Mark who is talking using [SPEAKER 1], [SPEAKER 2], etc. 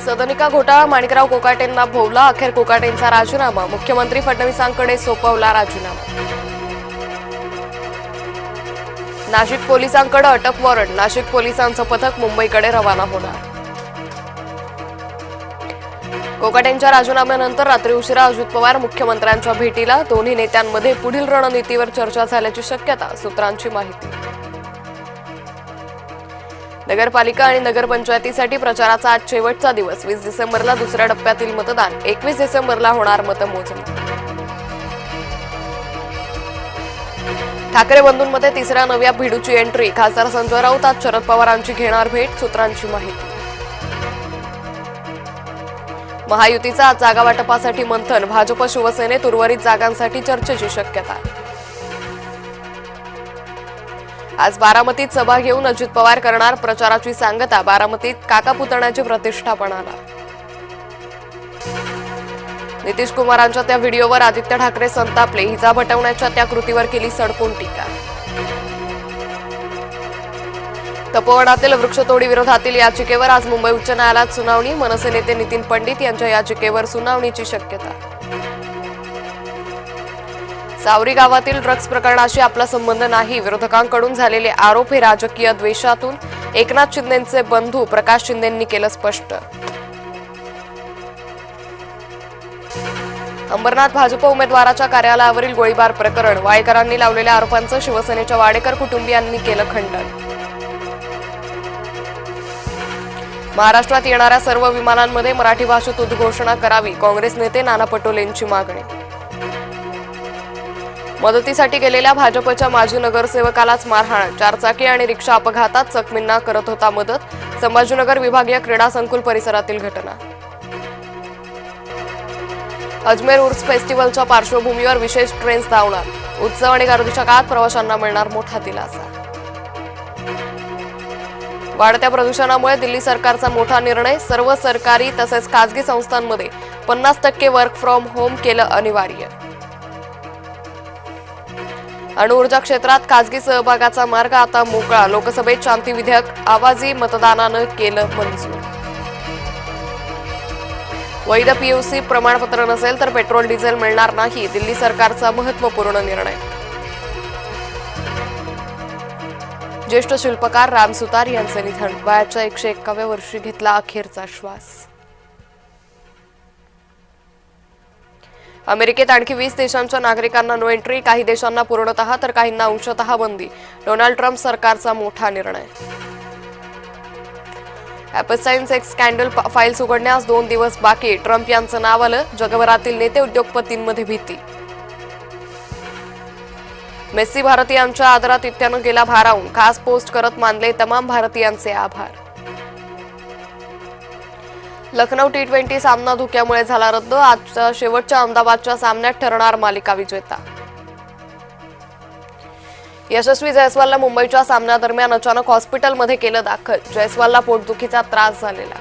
[SPEAKER 1] सदनिका घोटाळा माणिकराव कोकाटेंना भोवला, अखेर कोकाटेंचा राजीनामा, मुख्यमंत्री फडणवीसांकडे सोपवला राजीनामा। नाशिक पोलिसांकडे अटक वॉरंट, नाशिक पोलिसांचं पथक मुंबईकडे रवाना होणार। कोकाटेंच्या राजीनाम्यानंतर रात्री उशिरा अजित पवार मुख्यमंत्र्यांच्या भेटीला, दोन्ही नेत्यांमध्ये पुढील रणनीतीवर चर्चा झाल्याची शक्यता, सूत्रांची माहिती। नगरपालिका आणि नगरपंचायतीसाठी प्रचाराचा आज शेवटचा दिवस, 20 डिसेंबरला दुसऱ्या टप्प्यातील मतदान, 21 डिसेंबरला होणार मतमोजणी। ठाकरे बंधूंमध्ये तिसऱ्या नव्या भिडूची एंट्री, खासदार संजय राऊत आज शरद पवारांची घेणार भेट, सूत्रांची माहिती। महायुतीचा आज जागा वाटपासाठी मंथन, भाजप शिवसेनेत उर्वरित जागांसाठी चर्चेची शक्यता। आज बारामतीत सभा घेऊन अजित पवार करणार प्रचाराची सांगता, बारामतीत काका पुतण्याची प्रतिष्ठा पणाला। नितीश कुमारांच्या त्या व्हिडिओवर आदित्य ठाकरे संतापले, हिजा भटवण्याच्या त्या कृतीवर केली सडकून टीका। तपोवनातील वृक्षतोडी विरोधातील याचिकेवर आज मुंबई उच्च न्यायालयात सुनावणी, मनसे नेते नितीन पंडित यांच्या याचिकेवर सुनावणीची शक्यता। सावरी गावातील ड्रग्ज प्रकरणाशी आपला संबंध नाही, विरोधकांकडून झालेले आरोप हे राजकीय द्वेषातून, एकनाथ शिंदेंचे बंधू प्रकाश शिंदेंनी केलं स्पष्ट। अंबरनाथ भाजप उमेदवाराच्या कार्यालयावरील गोळीबार प्रकरण, वायकरांनी लावलेल्या आरोपांचं शिवसेनेच्या वाडेकर कुटुंबियांनी केलं खंडन। महाराष्ट्रात येणाऱ्या सर्व विमानांमध्ये मराठी भाषेत उद्घोषणा करावी, काँग्रेस नेते नाना पटोलेंची मागणी। मदतीसाठी गेलेल्या भाजपच्या माजी नगरसेवकालाच मारहाण, चारचाकी आणि रिक्षा अपघातात जखमींना करत होता मदत, संभाजीनगर विभागीय क्रीडा संकुल परिसरातील घटना। अजमेर उर्स फेस्टिवलच्या पार्श्वभूमीवर विशेष ट्रेन्स धावणार, उत्सव आणि गर्दीच्या काळात प्रवाशांना मिळणार मोठा दिलासा। वाढत्या प्रदूषणामुळे दिल्ली सरकारचा मोठा निर्णय, सर्व सरकारी तसेच खासगी संस्थांमध्ये 50% वर्क फ्रॉम होम केलं अनिवार्य। अणुऊर्जा क्षेत्रात खासगी सहभागाचा मार्ग आता मोकळा, लोकसभेत शांती विधेयक आवाजी मतदानानं केलं मंजूर। वैध पीयूसी प्रमाणपत्र नसेल तर पेट्रोल डिझेल मिळणार नाही, दिल्ली सरकारचा महत्त्वपूर्ण निर्णय। ज्येष्ठ शिल्पकार राम सुतार यांचे निधन, वयाच्या 101व्या वर्षी घेतला अखेरचा श्वास। अमेरिकेत आणखी 20 देशांच्या नागरिकांना नो एंट्री, काही देशांना पूर्णतः तर काहींना अंशतः बंदी, डोनाल्ड ट्रम्प सरकारचा मोठा निर्णय। एपस्टाईन सेक्स स्कॅन्डल फाईल्स उघडण्यास 2 दिवस बाकी, ट्रम्प यांचं नाव आलं, जगभरातील नेते उद्योगपतींमध्ये भीती। मेस्सी भारतीयांच्या आदरातिथ्यानं गेला भारावून, खास पोस्ट करत मानले तमाम भारतीयांचे आभार। लखनौ T20 सामना धुक्यामुळे झाला रद्द, आजच्या शेवटच्या अहमदाबादच्या सामन्यात ठरणार मालिका विजेता। यशस्वी जयस्वालला मुंबईच्या सामन्यादरम्यान अचानक हॉस्पिटलमध्ये केलं दाखल, जयस्वालला पोटदुखीचा त्रास झालेला।